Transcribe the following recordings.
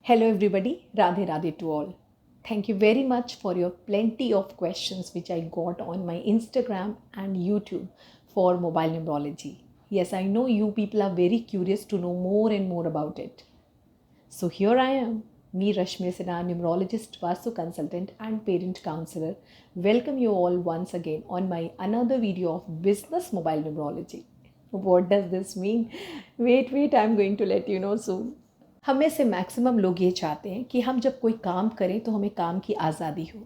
Hello everybody, Radhe Radhe to all. Thank you very much for your plenty of questions which I got on my Instagram and YouTube for mobile numerology. Yes, I know you people are very curious to know more and more about it. So here I am, me Rashmi Sinha, numerologist, Vastu consultant and parent counselor. Welcome you all once again on my another video of business mobile numerology. What does this mean? Wait, I'm going to let you know soon. हम में से maximum लोग ये चाहते हैं कि हम जब कोई काम करें तो हमें काम की आज़ादी हो,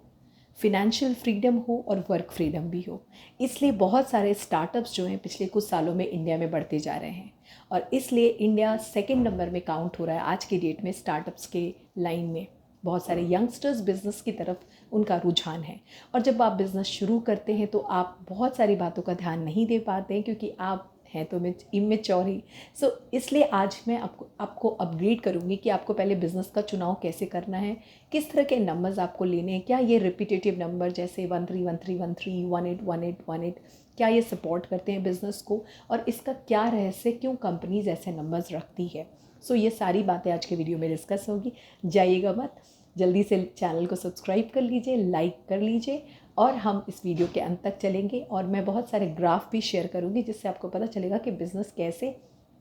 फिनेंशियल फ्रीडम हो और वर्क फ्रीडम भी हो। इसलिए बहुत सारे स्टार्टअप्स जो हैं पिछले कुछ सालों में इंडिया में बढ़ते जा रहे हैं और इसलिए इंडिया सेकंड नंबर में काउंट हो रहा है आज की डेट में स्टार्टअप्स के लाइन में। बहुत सारे यंगस्टर्स बिज़नेस की तरफ उनका रुझान है और जब आप बिज़नेस शुरू करते हैं तो आप बहुत सारी बातों का ध्यान नहीं दे पाते हैं क्योंकि आप हैं तो इमेच्योर ही। सो इसलिए आज मैं आपको अपग्रेड करूँगी कि आपको पहले बिज़नेस का चुनाव कैसे करना है, किस तरह के नंबर्स आपको लेने हैं, क्या ये रिपीटेटिव नंबर जैसे 131313 181818 क्या ये सपोर्ट करते हैं बिज़नेस को और इसका क्या रहस्य, क्यों कंपनीज ऐसे नंबर्स रखती है। सो ये सारी बातें आज के वीडियो में डिस्कस होगी। जाइएगा मत, जल्दी से चैनल को सब्सक्राइब कर लीजिए, लाइक कर लीजिए और हम इस वीडियो के अंत तक चलेंगे और मैं बहुत सारे ग्राफ भी शेयर करूंगी जिससे आपको पता चलेगा कि बिज़नेस कैसे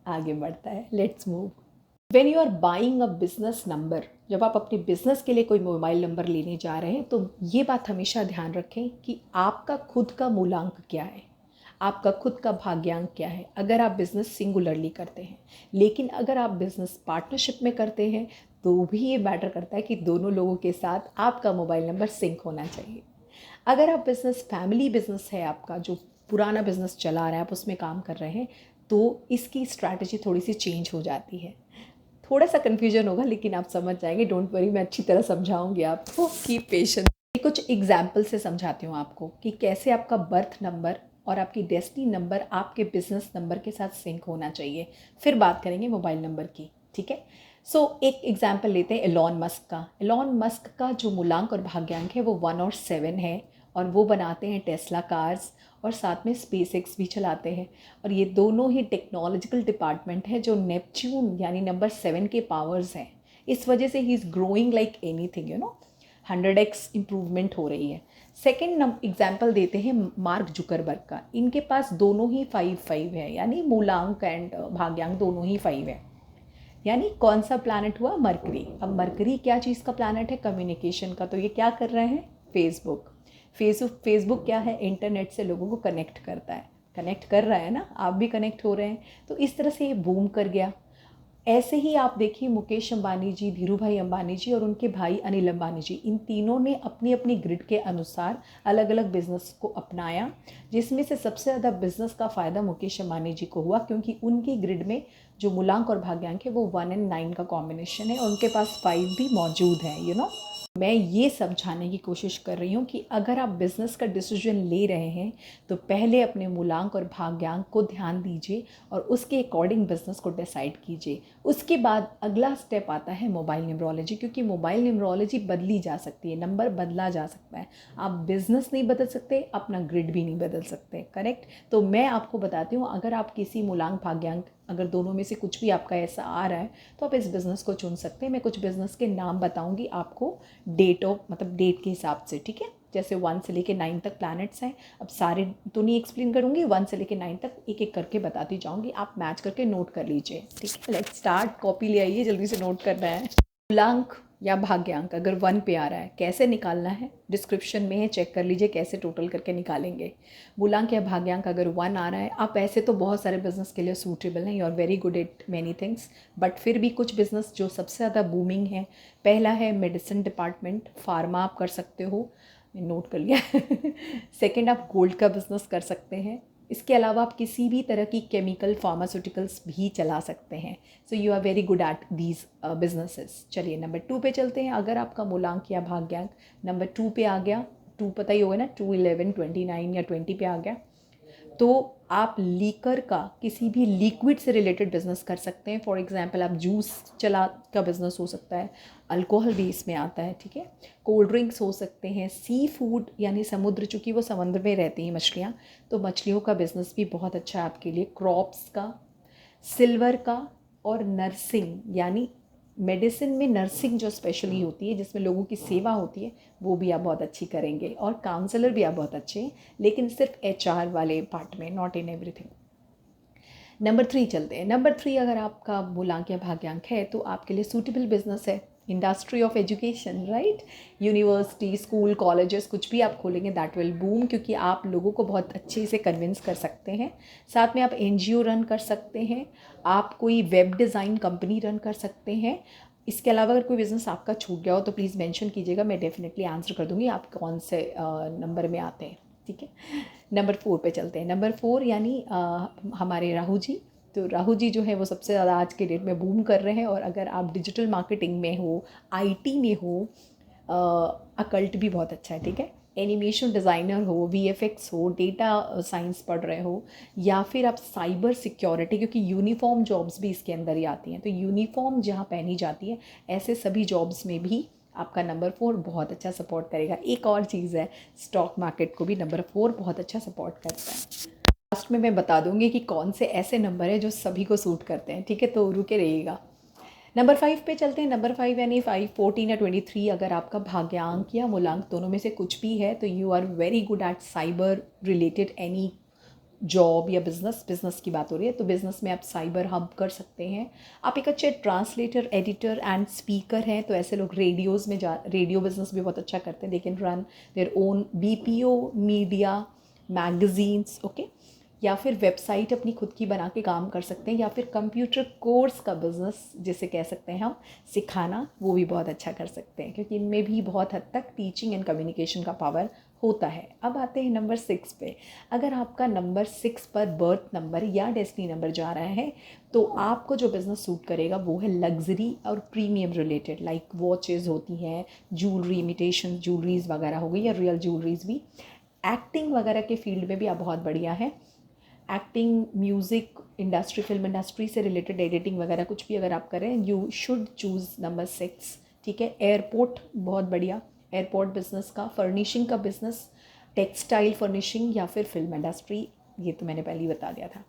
आगे बढ़ता है। Let's move. When you are buying a business number, जब आप अपने बिज़नेस के लिए कोई मोबाइल नंबर लेने जा रहे हैं तो ये बात हमेशा ध्यान रखें कि आपका खुद का मूलांक क्या है, आपका खुद का भाग्यांक क्या है। अगर आप बिज़नेस सिंगुलरली करते हैं, लेकिन अगर आप बिज़नेस पार्टनरशिप में करते हैं तो भी ये मैटर करता है कि दोनों लोगों के साथ आपका मोबाइल नंबर सिंक होना चाहिए। अगर आप बिज़नेस फैमिली बिज़नेस है आपका, जो पुराना बिज़नेस चला रहा है, आप उसमें काम कर रहे हैं, तो इसकी स्ट्रैटेजी थोड़ी सी चेंज हो जाती है। थोड़ा सा कन्फ्यूजन होगा लेकिन आप समझ जाएंगे, डोंट वरी, मैं अच्छी तरह समझाऊंगी आपको, कीप पेशेंस। कुछ एग्जाम्पल से समझाती हूँ आपको कि कैसे आपका बर्थ नंबर और आपकी डेस्टिनी नंबर आपके बिजनेस नंबर के साथ सिंक होना चाहिए। फिर बात करेंगे मोबाइल नंबर की, ठीक है। एक एग्जाम्पल लेते हैं एलॉन मस्क का। एलॉन मस्क का जो मूलांक और भाग्यांक है वो 1 और 7 है और वो बनाते हैं टेस्ला कार्स और साथ में स्पेस एक्स भी चलाते हैं और ये दोनों ही टेक्नोलॉजिकल डिपार्टमेंट है जो नेपच्यून यानी नंबर 7 के पावर्स हैं। इस वजह से he is growing like anything, 100x improvement हो रही है। सेकेंड एग्जाम्पल देते हैं मार्क जुकरबर्ग का। इनके पास दोनों ही 5 है, यानी मूलांक एंड भाग्यांक दोनों ही 5 है। यानी कौन सा प्लैनेट हुआ? मरकरी। अब मरकरी क्या चीज़ का प्लैनेट है? कम्युनिकेशन का। तो ये क्या कर रहे हैं? फेसबुक क्या है? इंटरनेट से लोगों को कनेक्ट करता है, कनेक्ट कर रहा है ना, आप भी कनेक्ट हो रहे हैं, तो इस तरह से ये बूम कर गया। ऐसे ही आप देखिए मुकेश अंबानी जी, धीरू भाई अंबानी जी और उनके भाई अनिल अंबानी जी, इन तीनों ने अपनी अपनी ग्रिड के अनुसार अलग अलग बिजनेस को अपनाया, जिसमें से सबसे ज़्यादा बिजनेस का फ़ायदा मुकेश अंबानी जी को हुआ क्योंकि उनकी ग्रिड में जो मूलांक और भाग्यांक है वो 1 और 9 का कॉम्बिनेशन है और उनके पास 5 भी मौजूद है। मैं ये समझाने की कोशिश कर रही हूँ कि अगर आप बिज़नेस का डिसीजन ले रहे हैं तो पहले अपने मूलांक और भाग्यांक को ध्यान दीजिए और उसके अकॉर्डिंग बिज़नेस को डिसाइड कीजिए। उसके बाद अगला स्टेप आता है मोबाइल न्यूमरोलॉजी, क्योंकि मोबाइल न्यूमरोलॉजी बदली जा सकती है, नंबर बदला जा सकता है। आप बिज़नेस नहीं बदल सकते, अपना ग्रिड भी नहीं बदल सकते, करेक्ट। तो मैं आपको बताती हूँ, अगर आप किसी मूलांक भाग्यांक अगर दोनों में से कुछ भी आपका ऐसा आ रहा है तो आप इस बिज़नेस को चुन सकते हैं। मैं कुछ बिज़नेस के नाम बताऊंगी आपको डेट के हिसाब से, ठीक है। जैसे 1 से लेके 9 तक प्लैनेट्स हैं। अब सारे तो नहीं एक्सप्लेन करूंगी, 1 से लेके 9 तक एक एक करके बताती जाऊंगी, आप मैच करके नोट कर लीजिए, ठीक है। Let's start. कॉपी ले आइए, जल्दी से नोट करना है। मूलांक या भाग्यांक अगर 1 पे आ रहा है, कैसे निकालना है डिस्क्रिप्शन में है, चेक कर लीजिए कैसे टोटल करके निकालेंगे। मूलांक या भाग्यांक अगर 1 आ रहा है, आप ऐसे तो बहुत सारे बिजनेस के लिए सूटेबल हैं, you are very good at many things, but फिर भी कुछ बिजनेस जो सबसे ज़्यादा बूमिंग है, पहला है मेडिसिन डिपार्टमेंट, फार्मा आप कर सकते हो, नोट कर लिया। सेकेंड, आप गोल्ड का बिजनेस कर सकते हैं। इसके अलावा आप किसी भी तरह की केमिकल फार्मास्यूटिकल्स भी चला सकते हैं। So you are very good at these businesses. चलिए नंबर 2 पे चलते हैं। अगर आपका मूलांक या भाग्यांक नंबर 2 पे आ गया, 2 पता ही होगा ना, 2, 11, 29 या 20 पे आ गया, तो आप लीकर का किसी भी लिक्विड से रिलेटेड बिजनेस कर सकते हैं। फॉर एग्जांपल आप जूस चला का बिजनेस हो सकता है, अल्कोहल भी इसमें आता है, ठीक है। कोल्ड ड्रिंक्स हो सकते हैं, सी फूड यानी समुद्र, चूँकि वो समुद्र में रहती हैं मछलियाँ, तो मछलियों का बिजनेस भी बहुत अच्छा है आपके लिए। क्रॉप्स का, सिल्वर का और नर्सिंग यानी मेडिसिन में नर्सिंग जो स्पेशली होती है, जिसमें लोगों की सेवा होती है, वो भी आप बहुत अच्छी करेंगे। और काउंसलर भी आप बहुत अच्छे हैं, लेकिन सिर्फ HR वाले पार्ट में, नॉट इन एवरीथिंग। नंबर 3 चलते हैं। नंबर 3 अगर आपका मूलांक या भाग्यांक है तो आपके लिए सूटेबल बिजनेस है industry of education, right. University, school, colleges कुछ भी आप खोलेंगे दैट विल बूम, क्योंकि आप लोगों को बहुत अच्छे से कन्विंस कर सकते हैं। साथ में आप NGO रन कर सकते हैं, आप कोई वेब डिज़ाइन कंपनी रन कर सकते हैं। इसके अलावा अगर कोई बिज़नेस आपका छूट गया हो तो प्लीज़ मेंशन कीजिएगा, मैं डेफिनेटली आंसर कर दूँगी आप कौन से नंबर में आते हैं, ठीक है। नंबर 4 पे चलते हैं। नंबर 4 यानी हमारे राहु जी। तो राहु जी जो है वो सबसे ज़्यादा आज के डेट में बूम कर रहे हैं। और अगर आप डिजिटल मार्केटिंग में हो, IT में हो, अकल्ट भी बहुत अच्छा है, ठीक है। एनिमेशन डिज़ाइनर हो, VFX हो, डेटा साइंस पढ़ रहे हो, या फिर आप साइबर सिक्योरिटी, क्योंकि यूनिफॉर्म जॉब्स भी इसके अंदर ही आती हैं, तो यूनिफॉर्म जहाँ पहनी जाती है ऐसे सभी जॉब्स में भी आपका नंबर 4 बहुत अच्छा सपोर्ट करेगा। एक और चीज़ है, स्टॉक मार्केट को भी नंबर 4 बहुत अच्छा सपोर्ट करता है। लास्ट में मैं बता दूंगी कि कौन से ऐसे नंबर है जो सभी को सूट करते हैं, ठीक है, तो रुके रहिएगा। नंबर 5 पे चलते हैं। नंबर 5 यानी 5, 14 या 23 अगर आपका भाग्यांक या मूलांक दोनों में से कुछ भी है तो you are very good at cyber related any job या बिजनेस की बात हो रही है तो बिजनेस में आप साइबर हब कर सकते हैं। आप एक अच्छे ट्रांसलेटर, एडिटर एंड स्पीकर हैं, तो ऐसे लोग रेडियोज़ में रेडियो बिजनेस भी बहुत अच्छा करते हैं। They can run their own BPO, media, magazines, okay. या फिर वेबसाइट अपनी खुद की बना के काम कर सकते हैं, या फिर कंप्यूटर कोर्स का बिज़नेस जिसे कह सकते हैं हम, सिखाना, वो भी बहुत अच्छा कर सकते हैं, क्योंकि इनमें भी बहुत हद तक टीचिंग एंड कम्युनिकेशन का पावर होता है। अब आते हैं नंबर 6 पे। अगर आपका नंबर 6 पर बर्थ नंबर या डेस्टिनी नंबर जा रहा है तो आपको जो बिज़नेस सूट करेगा वो है लग्जरी और प्रीमियम रिलेटेड, लाइक वॉचेज़ होती हैं, ज्वेलरी, इमिटेशन ज्वेलरीज वगैरह हो गई, या रियल ज्वेलरीज भी। एक्टिंग वगैरह के फील्ड में भी आप बहुत बढ़िया है। Acting, music industry, film industry से रिलेटेड एडिटिंग वगैरह कुछ भी अगर आप करें, यू शुड चूज़ नंबर 6, ठीक है। एयरपोर्ट बहुत बढ़िया, एयरपोर्ट बिजनेस का, फर्निशिंग का बिजनेस, टेक्सटाइल फर्निशिंग, या फिर फिल्म इंडस्ट्री, ये तो मैंने पहले ही बता दिया था।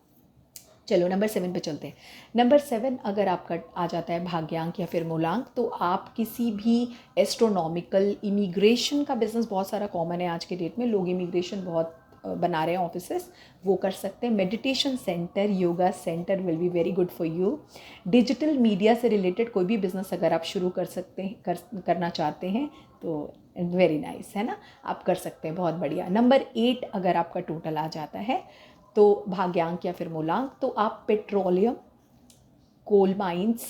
चलो नंबर 7 पे चलते हैं। नंबर 7 अगर आपका आ जाता है भाग्यांक या फिर मूलांक तो आप किसी भी एस्ट्रोनॉमिकल, इमिग्रेशन का बिजनेस बहुत सारा कॉमन है आज के डेट में, लोग इमिग्रेशन बहुत बना रहे हैं ऑफिसेस, वो कर सकते हैं। Meditation centre, yoga centre will be very good for you. Digital media से रिलेटेड कोई भी बिजनेस अगर आप शुरू कर सकते हैं, करना चाहते हैं तो वेरी नाइस, है ना, आप कर सकते हैं, बहुत बढ़िया। नंबर 8 अगर आपका टोटल आ जाता है तो भाग्यांक या फिर मूलांक, तो आप petroleum, coal mines,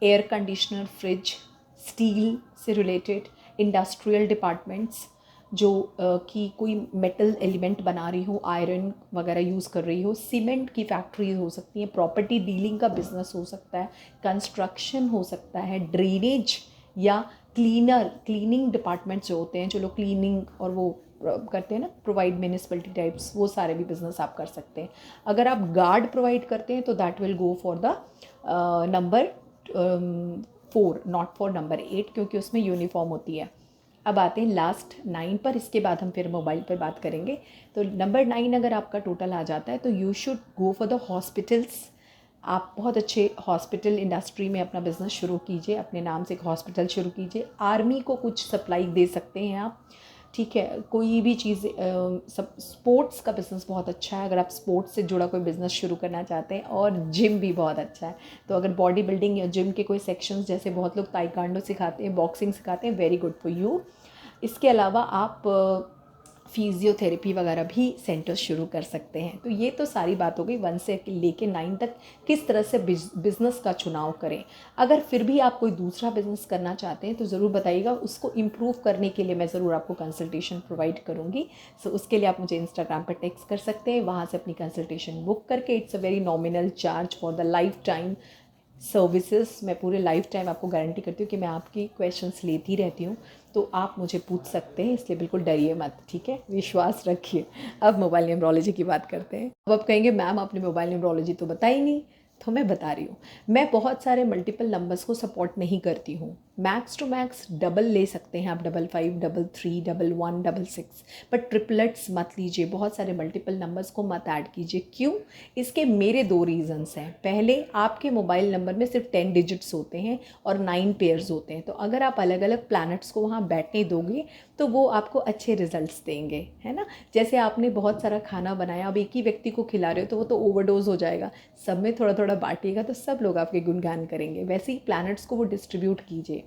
air conditioner, fridge, steel से रिलेटेड, इंडस्ट्रियल डिपार्टमेंट्स जो कि कोई मेटल एलिमेंट बना रही हो, आयरन वगैरह यूज़ कर रही हो, सीमेंट की फैक्ट्रीज हो सकती हैं, प्रॉपर्टी डीलिंग का बिजनेस हो सकता है, कंस्ट्रक्शन हो सकता है, ड्रेनेज या क्लीनिंग डिपार्टमेंट्स जो होते हैं, जो लोग क्लीनिंग और वो करते हैं ना, प्रोवाइड म्यूनिसिपलिटी टाइप्स, वो सारे भी बिजनेस आप कर सकते हैं। अगर आप गार्ड प्रोवाइड करते हैं तो that will go for the number 4, not for number 8, क्योंकि उसमें यूनिफॉर्म होती है। अब आते हैं लास्ट 9 पर, इसके बाद हम फिर मोबाइल पर बात करेंगे। तो नंबर 9 अगर आपका टोटल आ जाता है तो you should go for the hospitals. आप बहुत अच्छे हॉस्पिटल इंडस्ट्री में अपना बिजनेस शुरू कीजिए, अपने नाम से एक हॉस्पिटल शुरू कीजिए। आर्मी को कुछ सप्लाई दे सकते हैं आप, ठीक है, कोई भी चीज़। सब स्पोर्ट्स का बिज़नेस बहुत अच्छा है अगर आप स्पोर्ट्स से जुड़ा कोई बिज़नेस शुरू करना चाहते हैं। और जिम भी बहुत अच्छा है, तो अगर बॉडी बिल्डिंग या जिम के कोई सेक्शंस, जैसे बहुत लोग ताइक्वांडो सिखाते हैं, बॉक्सिंग सिखाते हैं, वेरी गुड फॉर यू। इसके अलावा आप फिजियोथेरेपी वगैरह भी सेंटर्स शुरू कर सकते हैं। तो ये तो सारी बात हो गई 1 से लेके 9 तक किस तरह से बिज़नेस का चुनाव करें। अगर फिर भी आप कोई दूसरा बिज़नेस करना चाहते हैं तो ज़रूर बताइएगा, उसको इम्प्रूव करने के लिए मैं ज़रूर आपको कंसल्टेशन प्रोवाइड करूँगी। सो उसके लिए आप मुझे इंस्टाग्राम पर टेक्स्ट कर सकते हैं, वहाँ से अपनी कंसल्टेशन बुक करके। It's a very nominal charge for the life time services. मैं पूरे लाइफ टाइम आपको गारंटी करती हूँ कि मैं आपकी क्वेश्चंस लेती रहती हूँ, तो आप मुझे पूछ सकते हैं, इसलिए बिल्कुल डरिए मत, ठीक है, विश्वास रखिए। अब मोबाइल न्यूमरोलॉजी की बात करते हैं। अब आप कहेंगे मैम आपने मोबाइल न्यूमरोलॉजी तो बताई नहीं, तो मैं बता रही हूँ। मैं बहुत सारे मल्टीपल नंबर्स को सपोर्ट नहीं करती हूँ, मैक्स टू मैक्स डबल ले सकते हैं आप, 55, 33, 11, 66, बट ट्रिपलेट्स मत लीजिए, बहुत सारे मल्टीपल नंबर्स को मत ऐड कीजिए। क्यों? इसके मेरे 2 रीज़न्स हैं। पहले, आपके मोबाइल नंबर में सिर्फ 10 डिजिट्स होते हैं और 9 पेयर्स होते हैं, तो अगर आप अलग अलग प्लैनेट्स को वहाँ बैठने दोगे तो वो आपको अच्छे रिजल्ट्स देंगे, है ना। जैसे आपने बहुत सारा खाना बनाया, अब एक ही व्यक्ति को खिला रहे हो तो वो तो ओवरडोज हो जाएगा, सब में थोड़ा थोड़ा बांटिएगा तो सब लोग आपके गुणगान करेंगे। वैसे ही प्लैनेट्स को वो डिस्ट्रीब्यूट कीजिए।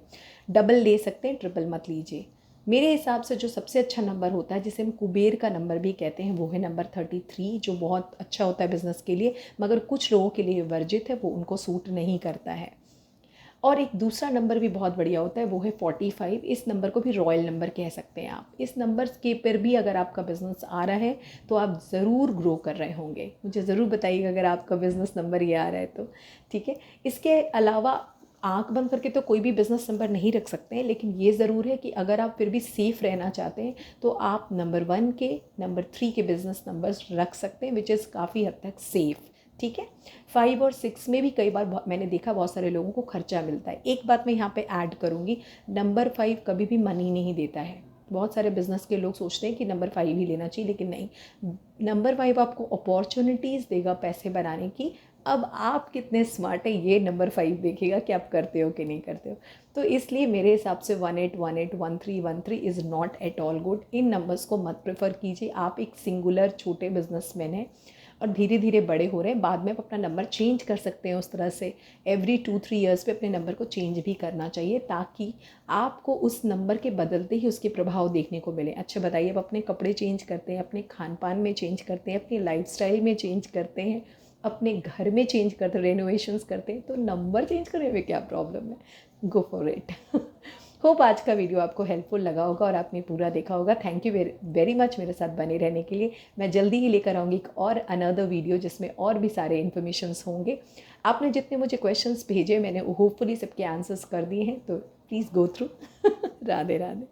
डबल ले सकते हैं, ट्रिपल मत लीजिए। मेरे हिसाब से जो सबसे अच्छा नंबर होता है, जिसे हम कुबेर का नंबर भी कहते हैं, वो है नंबर 33, जो बहुत अच्छा होता है बिजनेस के लिए, मगर कुछ लोगों के लिए वर्जित है, वो उनको सूट नहीं करता है। और एक दूसरा नंबर भी बहुत बढ़िया होता है, वो है 45। इस नंबर को भी रॉयल नंबर कह सकते हैं आप। इस नंबर के पर भी अगर आपका बिजनेस आ रहा है तो आप ज़रूर ग्रो कर रहे होंगे। मुझे ज़रूर बताइएगा अगर आपका बिजनेस नंबर ये आ रहा है तो, ठीक है। इसके अलावा आंख बंद करके तो कोई भी बिज़नेस नंबर नहीं रख सकते हैं, लेकिन ये ज़रूर है कि अगर आप फिर भी सेफ़ रहना चाहते हैं तो आप नंबर 1 के, नंबर 3 के बिज़नेस नंबर्स रख सकते हैं, विच इज़ काफ़ी हद तक सेफ़, ठीक है। 5 और 6 में भी कई बार मैंने देखा बहुत सारे लोगों को खर्चा मिलता है। एक बात मैं यहाँ पे ऐड करूँगी, नंबर 5 कभी भी मनी नहीं देता है। बहुत सारे बिजनेस के लोग सोचते हैं कि नंबर 5 ही लेना चाहिए, लेकिन नहीं, नंबर 5 आपको अपॉर्चुनिटीज़ देगा पैसे बनाने की। अब आप कितने स्मार्ट है ये नंबर 5 देखेगा कि आप करते हो कि नहीं करते हो। तो इसलिए मेरे हिसाब से 18, 18, 13, 13 is not at all good. In numbers को मत प्रेफर कीजिए। आप एक सिंगुलर छोटे बिजनेसमैन हैं और धीरे धीरे बड़े हो रहे हैं, बाद में आप अपना नंबर चेंज कर सकते हैं। उस तरह से एवरी 2-3 ईयर्स पे अपने नंबर को चेंज भी करना चाहिए, ताकि आपको उस नंबर के बदलते ही उसके प्रभाव देखने को मिले। अच्छा बताइए, आप अपने कपड़े चेंज करते हैं, अपने खान पान में चेंज करते हैं, अपनी लाइफस्टाइल में चेंज करते हैं, अपने घर में चेंज करते, रेनोवेशंस करते हैं, तो नंबर चेंज करने में क्या प्रॉब्लम है? Go for it. होप आज का वीडियो आपको हेल्पफुल लगा होगा और आपने पूरा देखा होगा। थैंक यू वेरी मच मेरे साथ बने रहने के लिए। मैं जल्दी ही लेकर आऊँगी एक और अनदर वीडियो जिसमें और भी सारे इन्फॉर्मेशंस होंगे। आपने जितने मुझे क्वेश्चंस भेजे मैंने होपफुली सबके आंसर्स कर दिए हैं, तो please go through. Radhe Radhe.